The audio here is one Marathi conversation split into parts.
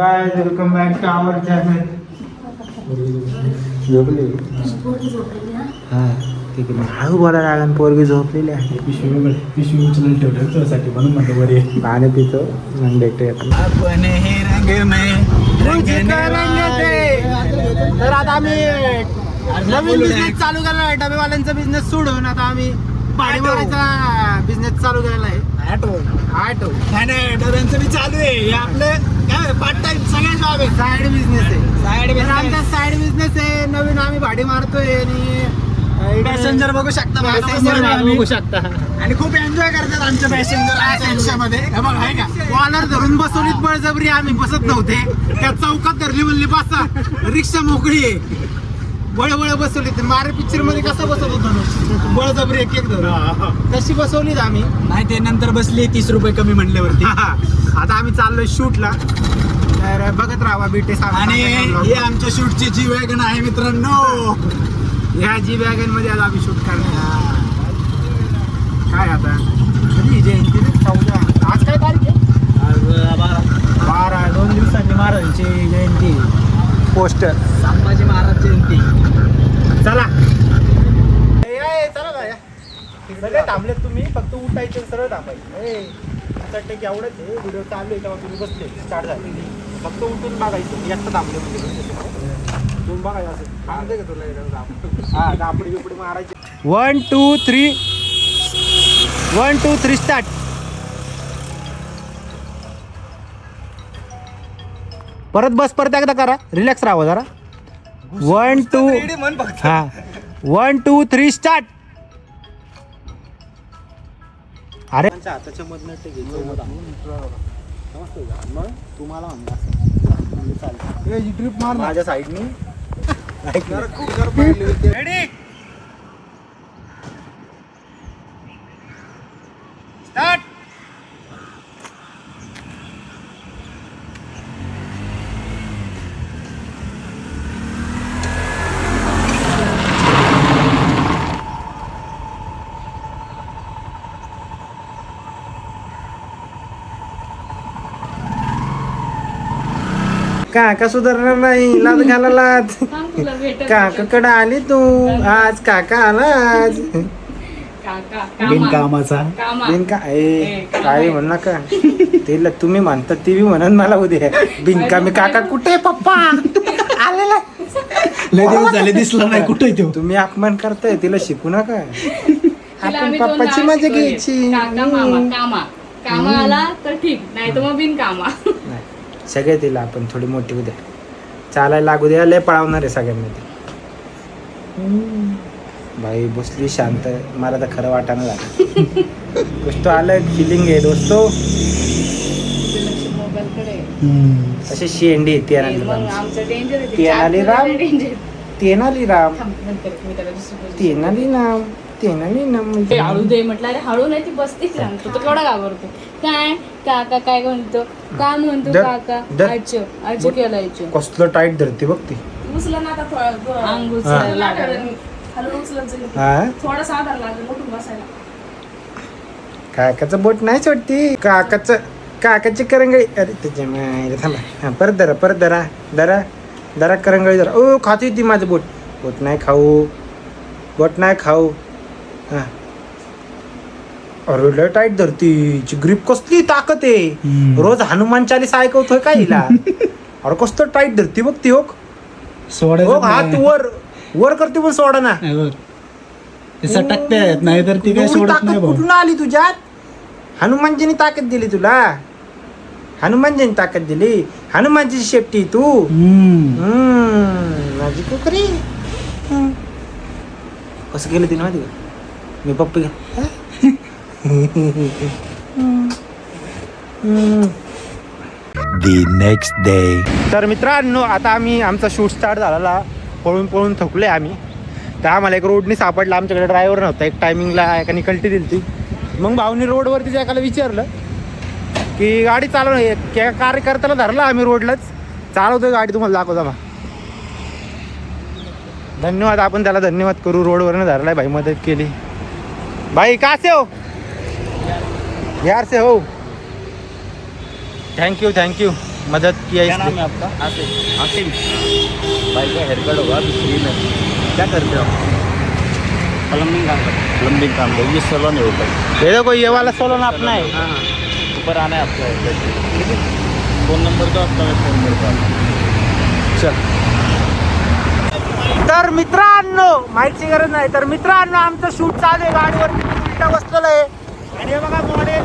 Guys welcome back to our channel. झोपली हा ठीक आहे. हळू बोला लागन, पोरगी झोपलेली आहे. पिशवी उचलून ठेवलं तुझ्यासाठी म्हणून म्हणलं बरे पाणी पितो मग भेटूया. आपण हे रंग में तर आता आम्ही नवीन बिझनेस चालू करणार आहे. डबेवाल्यांचा बिझनेस सोडून आता आम्ही भाडी मारायचा बिझनेस चालू केलेला आहे. ऑटो नाही डब्यांचं बी चालू आहे. हे आपलं काय पार्ट टाइम सगळे जॉब आहे. साईड बिझनेस आहे. साईड तर आमचा साईड बिझनेस आहे. नवीन आम्ही भाडी मारतोय आणि पॅसेंजर बघू शकता, बघू शकता. आणि खूप एन्जॉय करतात आमचे पॅसेंजर रिक्षामध्ये. हे बघ आहे का कॉलर धरून बसवलीत बळजबरी. आम्ही बसत नव्हते, त्या चौकात धरली म्हणली बसा, रिक्षा मोकळी आहे. बळबळ बसवली. मारे पिक्चर मध्ये कसं बसवत होतो बळजबरी एक एक धरून तशी बसवलीच आम्ही. नाही ते नंतर बसली 30 रुपये कमी म्हणल्यावरती. आता आम्ही चाललोय शूटला, तर बघत राहा बीटे. आणि हे आमच्या शूटची जी वॅगन आहे मित्रांनो. ह्या जी वॅगन मध्ये आज आम्ही शूट करणार. काय आता कधी जयंती ना 14. आज काय तारीख आहे? आज 12. 2 दिवसांनी महाराजांची जयंती. पोस्टर संभाजी महाराज जयंती. चला चला ना. सगळे थांबलेत तुम्ही, फक्त उठायचे सरळ थांबायचं. टक्के एवढंच आहे. व्हिडिओ चालू आहे तेव्हा तुम्ही बसले स्टार्ट झाले, फक्त उठून बघायचं. एकटं थांबले म्हणजे दोन बघायचं असं सांगते का तुला. हा दापडी बिपडी मारायची. 1 2 3 1 2 3 स्टार्ट. परत बस परत एकदा करा. रिलॅक्स राहा जरा. 1 2 हा 1 2 3 स्टार्ट. अरे हाताच्या मधनं मग तुम्हाला ट्रिप मार माझ्या साईडनी. स्टार्ट. काका सुधारणार नाही. लाद घालालाच. काकाकडे आली तू आज. काका आला आज बिनकामाचा. बिनका काय म्हण नका. ते तुम्ही म्हणता ती बी म्हणून मला उद्या बिनकामी. काका कुठे पप्पा आलेला. लय दिवस झाले दिसला नाही. कुठे तो? तुम्ही अपमान करताय. तिला शिकू नका. आपण पप्पाची मजा घ्यायची. कामा आला तर ठीक, नाही तर मग बिनकामा. सगळे तिला आपण थोडी मोठी उद्या चालायला लागू द्या. लय पळावणार आहे सगळ्यांना ती. भाई बसली शांत. मला तर खरं वाटाणं झालं. गोष्ट आलं फिलिंग आहे दोस्तो. अशी शेंडी तेनाली राम तेनाली राम तेनाली राम तेनाली नाम. हळू दे म्हटलं. अरे हळू नाही, ती बसतीच राहतो. तो केवढा घाबरतो. काय काका काय म्हणतो, काय म्हणतो काका. आजो आजो केला आजो. कसलं टाईट धरते बघ ती. उचला ना आता थोडं अंग उचलायला लागलं. हळू उचलत जाईल. थोडासा आधार लागेल उठून बसायला. काकाचं बोट नाही सोडती. काकाची करंगळी. अरे त्याच्या मायला थांबा. परत धरा परत धरा धरा धरा करंगळी धरा. ओ खाती ती माझं बोट. बोट नाही खाऊ. बोट नाही खाऊ. हा अरे लय टाईट धरती. ग्रीप कसली ताकद आहे. रोज हनुमान चालीसा ऐकवतोय का हिला. अरे कसलं टाईट धरती बघ ती. हो हात वर वर करते पण सोडा ना. सटकते नाही तर ती काय सोडत नाही. कुठून आली तुझ्यात. हनुमानजीने ताकद दिली तुला. हनुमानजीने ताकद दिली. हनुमानची शेपटी तू. माझी कुकरी. कसं केलं तिने माहिती का. मी पप्पी The next day. तर मित्रांनो आता आम्ही आमचा शूट स्टार्ट झालेला. पळून पळून थकले आम्ही. तर आम्हाला एक रोडनी सापडला. आमच्याकडे ड्रायव्हर नव्हता. एक टायमिंगला एकाने कल्टी दिली ती. मग भाऊनी रोडवरती एकाला विचारलं की गाडी चालवणं. कार्यकर्त्याला धरला आम्ही रोडलाच. चालवतोय गाडी तुम्हाला दाखवता बा. धन्यवाद. आपण त्याला धन्यवाद करू. रोडवरनं धरलाय भाई. मदत केली भाई. का से हो यार से हो. थँक्यू मदद किया क्या नाम इसलिए। है आपका? आसिफ। आसिम भाई का हेयर कट होगा अभी फ्री में। क्या करते हो? प्लम्बिंग काम करते प्लम्बिंग काम कर ये सलोन है ऊपर। ये देखो ये वाला सोलन अपना है। हाँ हाँ ऊपर आना है आपका हेयर कट। ठीक है फोन नंबर तो आपका मैं फोन करता हूँ। चल तर मित्रांनो माहिती गरज नाही तर मित्रांनो आमचं शूट चालू आहे गाडीवर उलटा बसलेलं आहे आणि हे बघा मॉडेल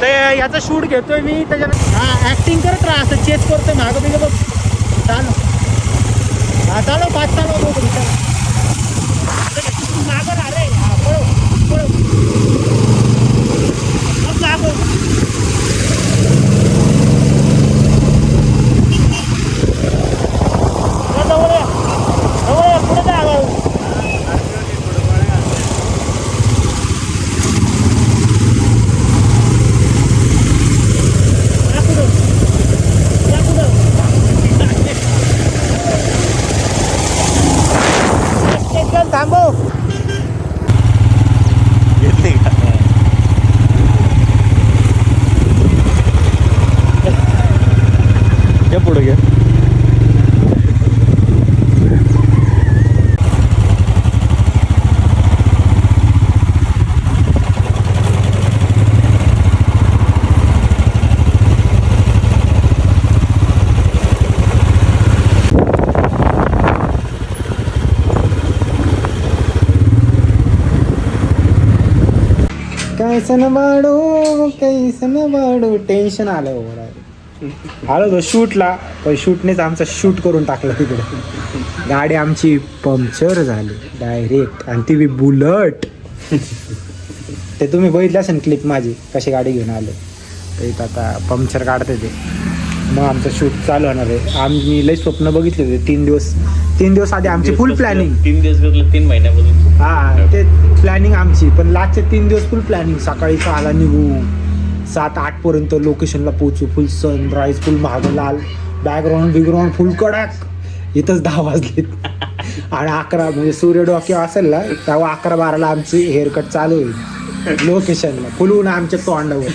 ते याचं शूट घेतोय मी त्याच्यानंतर हा ऍक्टिंग करत राहा असं चेस करतोय मागं बिगं बघ चालू हा चालू पाच चालू बघ मागं राहा रे हा पळव पळव मग मागं जवळ या. जवळ या, पुढे जा हळूहळू. या पुढं. या पुढं. एक जण थांबव. घेतली का? या पुढे घ्या. कैसन वाढो टेन्शन आलं आलो तो शूटला पण शूटनेच आमचा शूट करून टाकला तिकडे गाडी आमची पंक्चर झाली डायरेक्ट आणि ती बी बुलट ते तुम्ही बघितलं असेल क्लिप माझी कशी गाडी घेऊन आले तर इथं आता पंक्चर काढते ते मग आमचं शूट चालू होणार आहे आम्ही लई स्वप्न बघितले होते 3 दिवस आधी आमची फुल प्लॅनिंग 3 दिवस बदल 3 महिन्यापासून हा ते प्लॅनिंग आमची पण लास्टचे 3 दिवस फुल प्लॅनिंग सकाळी 6ला निघू 7-8 पर्यंत लोकेशनला पोहोचू फुल सनराईज फुल महाग लाल बॅकग्राऊंड फुल कडक इथंच 10 वाजलेत आणि 11 म्हणजे सूर्य डोक्यावर असेल ना तेव्हा 11-12ला आमची हेअरकट चालू होईल लोकेशनला फुल ऊन आमच्या तोंडावर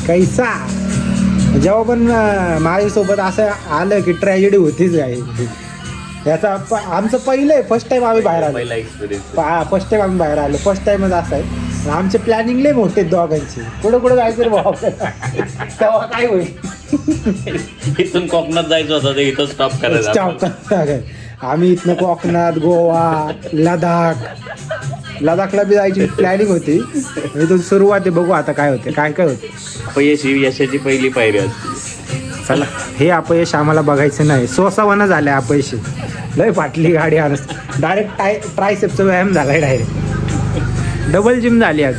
कैसा जेव्हा पण माझ्यासोबत असं आलं की ट्रॅजेडी होतीच आहे याचा आमचं पहिलं आहे फर्स्ट टाइम आम्ही बाहेर आलो पहिला एक्सपिरियन्स फर्स्ट टाइम आम्ही बाहेर आलो फर्स्ट टाइमच असं आहे आमचे प्लॅनिंग लय मोठे दोघांची कुठं जायचं रे भाऊ तेव्हा काय होईल इथून कोकणात जायचं होतं ते इथं स्टॉप करायचं स्टॉप आम्ही इथनं कोकणात गोवा लडाखला बी जायची प्लॅनिंग होती इथून सुरुवात आहे बघू आता काय होते काय होते अपयश ही यशाची पहिली पायरी असते चला हे अपयश आम्हाला बघायचं नाही सोसावनं झालंय अपयश लय फाटली गाडी आज डायरेक्ट ट्रायसेपचा व्यायाम झालाय डायरेक्ट डबल जिम झाली आज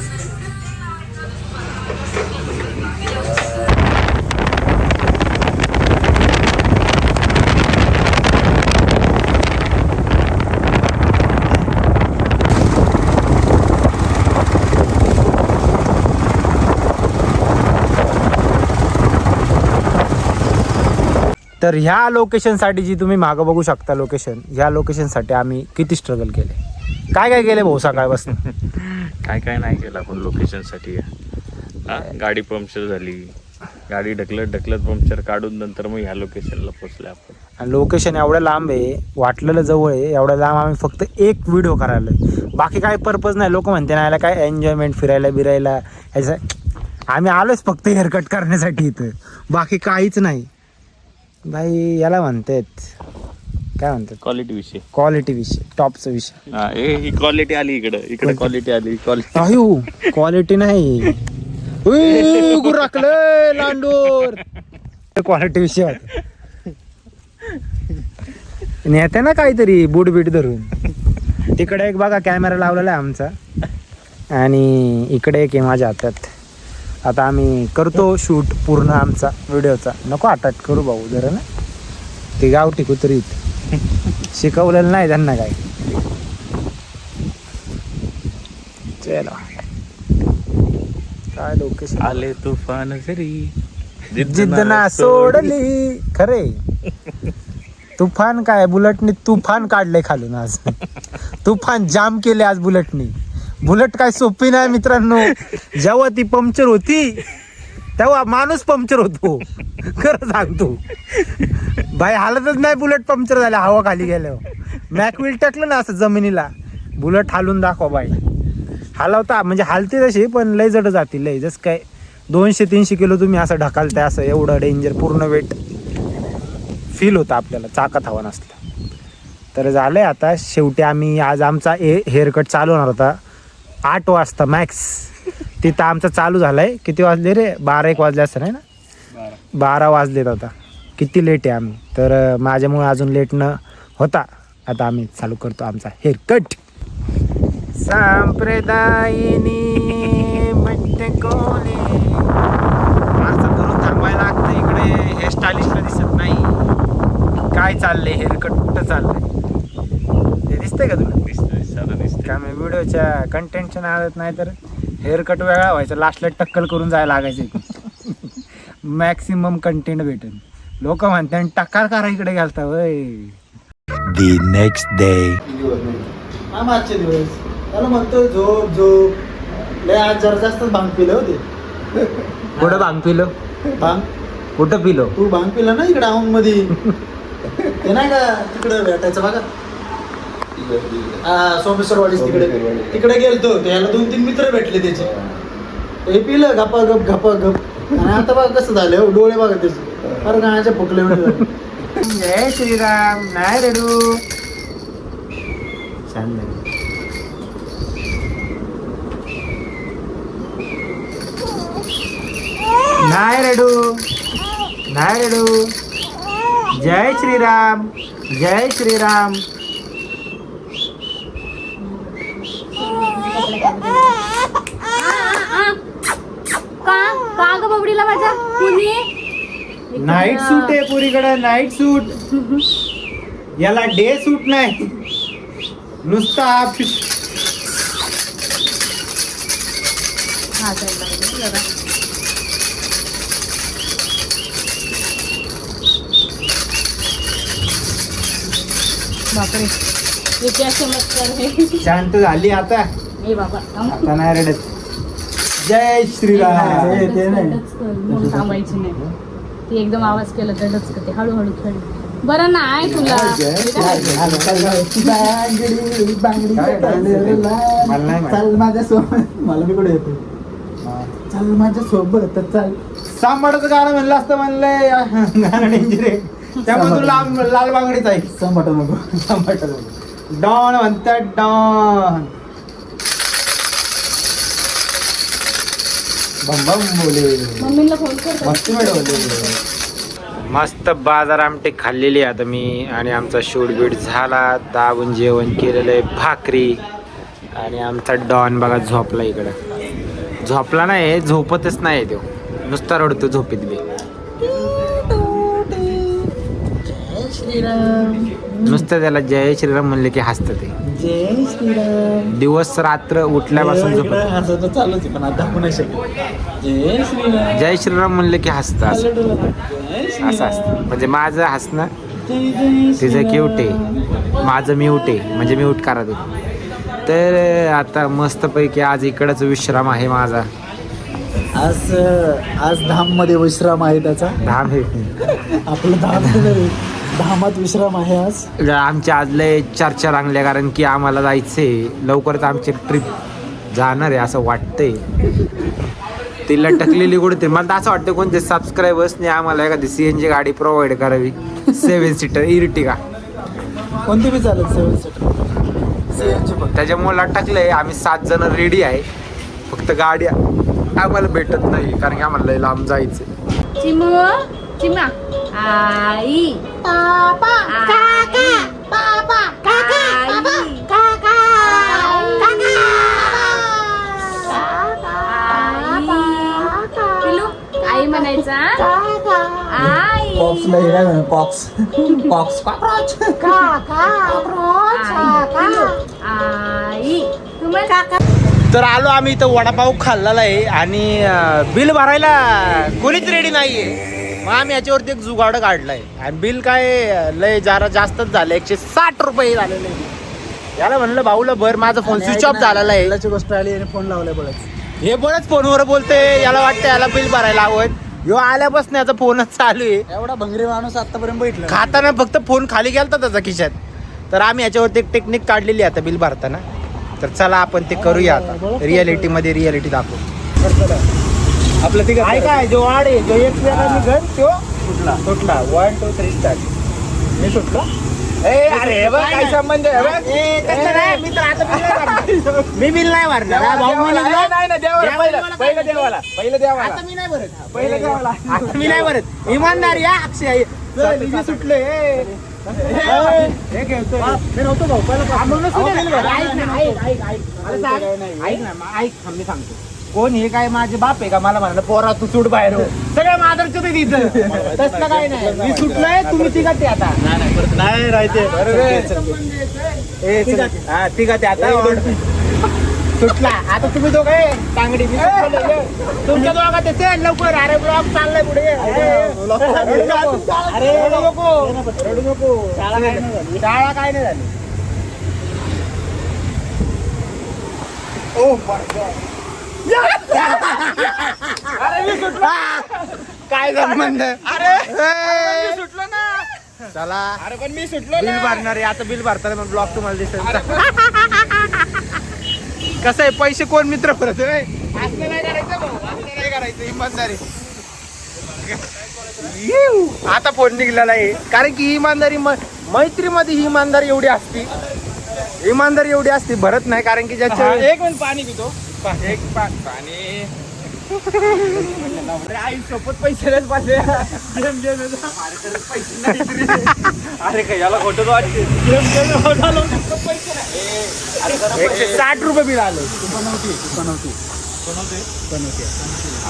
तर ह्या लोकेशनसाठी जी तुम्ही मागं बघू शकता लोकेशन ह्या लोकेशनसाठी आम्ही किती स्ट्रगल केले काय केले भाऊ सकाळपासून काय नाही केलं आपण लोकेशनसाठी गाडी पंक्चर झाली गाडी ढकलत पंक्चर काढून नंतर मग ह्या लोकेशनला पोहोचले आपण आणि लोकेशन एवढं लांब आहे वाटलेलं जवळ आहे एवढं लांब आम्ही फक्त एक व्हिडिओ करायला बाकी काय पर्पज नाही लोक म्हणते ना याला काय एन्जॉयमेंट फिरायला बिरायला ह्याचं आम्ही आलोच फक्त हेअरकट करण्यासाठी इथं बाकी काहीच नाही भाई याला म्हणतात काय म्हणतात क्वालिटी विषय टॉपचा विषय ही क्वालिटी आली इकडे क्वालिटी आली क्वालिटी नाही गुराकलं लांडोर क्वालिटी विषय नेते ना काहीतरी बूट बीट धरून तिकडे एक बघा कॅमेरा लावलेला आहे आमचा आणि इकडे एक आहे माझ्या हातात आता आम्ही करतो शूट पूर्ण आमचा व्हिडिओचा नको अटॅच करू भाऊ जरा ना ते गावठी कुत्रीत शिकवलेलं नाही त्यांना काय चला काय लोकेशन आले तुफान जरी जिद्द ना सोडली खरे तुफान काय बुलेटने तुफान काढले खालून आज तुफान जाम केले आज बुलेटने बुलेट काय सोपी नाही मित्रांनो जेव्हा ती पंक्चर होती तेव्हा माणूस पंक्चर होतो. खरं सांगतो बाई, हालतच नाही बुलेट पंक्चर झाल्या हवा खाली गेल्यावर. मॅकविल टाकलं ना असं जमिनीला, बुलेट हालून दाखवा बाई. हालवता म्हणजे हालते तशी, पण लय जड जातील लय. जसं काय 200-300 किलो तुम्ही असं ढकलताय, असं एवढं डेंजर पूर्ण वेट फील होतं आपल्याला चाकात हवा नसलं तर. झालंय आता शेवटी आम्ही आज आमचा हेअरकट चालू होणार होता 8 वाजता मॅक्स. तिथं आमचा चालू झालाय. किती वाजले रे? 12-1 वाजले असं नाही ना? 12 वाजलेत आता. किती लेट आहे आम्ही तर. माझ्यामुळे अजून लेट न होता आता आम्ही चालू करतो आमचा हेअरकट. संप्रदायिनी कोले असं करून थांबायला लागतं इकडे. हेअरस्टाईलिस्टला दिसत नाही काय चाललंय, हेअरकट कुठं चाललंय ते दिसतंय का तुला? दिसतंय का मी व्हिडिओच्या कंटेंटच्या नादात नाही तर हेअरकट वेगळा व्हायचा, लास्टला टक्कल करून जायला लागायचं. मॅक्सिमम कंटेंट भेटेल. लोक म्हणतात टक्कर करा इकडे घालता वय. The next day. आजचे दिवस त्याला म्हणतो झोप झोप. लय आज जरा जास्त भांग पिलं होते. कुठं भांग पिलो? भांग कुठं पिलो? तू भांग पिला ना इकडे औंध मध्ये. ते नाही का तिकडे भेटायचं बघा, सोमेश्वरवाडीच तिकडे गेलतो. त्याला 2-3 मित्र भेटले त्याचे. हे पिलं गप्पा गप गप्पा गप. आणि आता बघा कसं झालं हो, डोळे बघा त्याचे अरे गाण्याच्या फुकले म्हणजे. जय श्रीराम. नाही रेडू छान नाही. नाही रेडू, नाही रेडू. जय श्रीराम, जय श्रीराम. का ग बबडीला माझ्या कुणी? नाईट सूट आहे पुरीकडे, नाईट सूट. याला डे सूट नाही, नुसता हा चालला बापरे, इतिहास चमत्कार आहे. शांत झाली आता. ए बाबा आता नाही रडत. जय श्रीराम. ते नाही. म्हणून थांबायची नाही. ती एकदम आवाज केला दडच करते, हळूहळू खेळ. बरं नाही तुला मला नाही माहित. चल माझ्या सोबत. मला मी कुठे येतो. चल माझ्या सोबत चल. सांबाडाचं गाणं म्हणलं असतं, म्हणलंय गाणं डेंजर आहे. त्यामुळे तुला लाल बांगडीच आहे. संभाट नको. सांबाड डॉन म्हणतात डॉन. बम बम बोले. मम्मीला फोन कर. मस्त बोले. मस्त बाजार आमटे खाल्लेली आता मी. आणि आमचा शूट बीट झाला. दाबून जेवण केलेलं आहे, भाकरी. आणि आमचा डॉन बघा झोपला इकडं. झोपला नाही, झोपतच नाही तो, नुसता रडतो झोपेत बी. नुसतं त्याला जय श्रीराम म्हणले की हसतं ते. जय श्रीराम. दिवस रात्र उठल्यापासून झोपत. हसत चालूच आहे पण आता दाखवू नाही शकत. जय श्रीराम. जय श्रीराम म्हणले की हसतं असं. असं असतं म्हणजे माझं हसणं तिचं क्यूट आहे, माझं म्यूट आहे म्हणजे म्यूट करा ते. तर आता मस्तपैकी आज इकडंच विश्राम आहे माझा. आज धाम मध्ये विश्राम आहे त्याचा. धाम हे आपलं धामात विश्राम आहे आज. आमच्या आज लय चर्चा लागल्या कारण की आम्हाला जायचंय लवकरच. आमची ट्रिप जाणार आहे असं वाटतंय. ती लटकलेली कुठे. मला असं वाटतं कोणते सबस्क्रायबर्सने आम्हाला एखादी CNG गाडी प्रोव्हाइड करावी. 7 सीटर इर्टिगा कोणती बी चालेल. 7 सीटर त्याच्यामुळे लटकलंय. आम्ही 7 जण रेडी आहे, फक्त गाडी आम्हाला भेटत नाही कारण की आम्हाला लय लांब जायचं. चिमू चिमा आई पापा काका पापा काका काका पिलू आई म्हणायचा. आई पॉप्सला हे काय म्हणा पॉप्स. पॉप्स काका आई तुम्हाला काका. तर आलो आम्ही इथं वडापाव खाल्लेला आहे आणि बिल भरायला कोणीच रेडी नाहीये. मग आम्ही याच्यावरती एक जुगाड काढलाय आणि बिल काय लय जरा जास्तच झालं. 160 रुपये झालेले. याला म्हणलं भाऊला भर, माझा फोन स्विच ऑफ झालेला आहे. गोष्ट आली आणि फोन लावलाय बघायचं. हे बरंच फोनवर बोलते, याला वाटतं याला बिल भरायला हवं. ह्यो आल्यापासून याचा फोनच चालू आहे. एवढा भंगरी माणूस आतापर्यंत बैठला. खाताना फक्त फोन खाली गेलता त्याचा खिशात. तर आम्ही याच्यावरती एक टेक्निक काढलेली आहे आता बिल भरताना. तर चला आपण ते करूया आता रियालिटी मध्ये, रियालिटी दाखवू. आपलं ते काय काय जो वाढ आहे, जो एक वेळा निघल तो सुटला. 1 2 3 स्टार्ट. मी सुटलो. अरे बघ काय संबंध आहे बघ. मी तर आता बिल नाही भरणार. मी बिल नाही भरणार. भाऊ मला पहिलं देवाला आता मी नाही भरत. आता मी नाही भरत. इमानदार या अक्षय सुटले. ऐक ना, मी सांगतो. कोण हे काय माझे बाप आहे का मला म्हणाल पोरा तू सुट बाहेर हो. सगळं मादर तुम्ही तिथं तसलं काय नाही. मी सुटलोय, तुम्ही तिघात आता नाही राहते. तिघात आता सुटला. आता तुम्ही दोघे तांगडी तुमच्या दोघात येते लवकर. अरे ब्लॉक चाललाय पुढे. अरे रडू नको. शाळा काय नाही झाली. ओ अरे मी सुटलो. काय संबंध. अरे सुटलो ना. चला. अरे पण मी सुटलो. बिल भरणार आहे आता. बिल भरताना मग ब्लॉक तुम्हाला दिसेल. कसं आहे, पैसे कोण मित्र परत असलं नाही करायचं भाऊ. असलं नाही करायचं. इमानदारी. आता फोन निघलेला आहे कारण की इमानदारी मैत्रीमध्ये ही इमानदारी एवढी असती. इमानदारी एवढी असती भरत नाही कारण की ज्याच्या एक मिनिट पाणी पितो. एक पाणी. आई सोबत पैसे पाहिजे. अरे काय याला खोटं वाटते. 160 रुपये बिल आलं.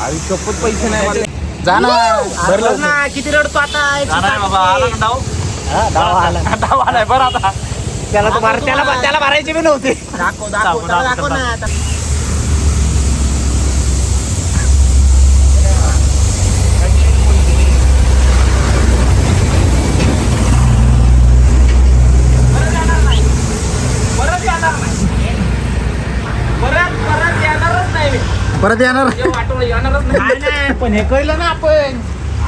आई सोबत पैसे नाही. भरलं ना. किती रडतो आता. डाव आलाय बरं आता. त्याला भरायचे बी नव्हते. दाखव ना आता. परत येणार नाही पण हे कळलं ना आपण.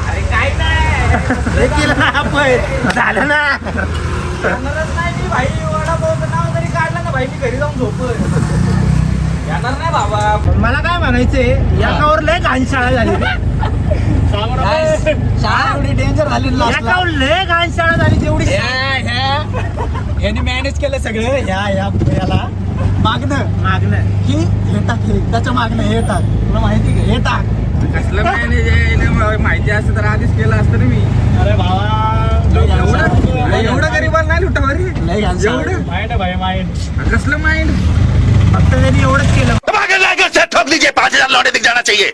अरे काय नाही हे केलं ना आपण. झालं ना. येणारच नाही मी भाई. वडापावचं नाव जरी काढलं ना भाई मी घरी जाऊन झोपत. येणार नाही बाबा. मला काय म्हणायचंय, याकावर लय घाण शाळा झाली. शाळा एवढी डेंजर झाली. याकावर लय घाण शाळा झाली तेवढी. यांनी मॅनेज केलं सगळं. याला मागणं की हे टाक, त्याच्या मागणं हे टाक. तुला माहिती का हे टाक. कसलं मॅनेज माहिती असतं तर आधीच केलं असतं ना मी. अरे भावा एवढं गरीबाला नाही लुटावं रे. लय घाण एवढं माइंड भाई माइंड. कसलं माइंड. फक्त त्यांनी एवढंच केलं. ठोक लीजिए 5,000 लौटे दिख जाना चाहिए.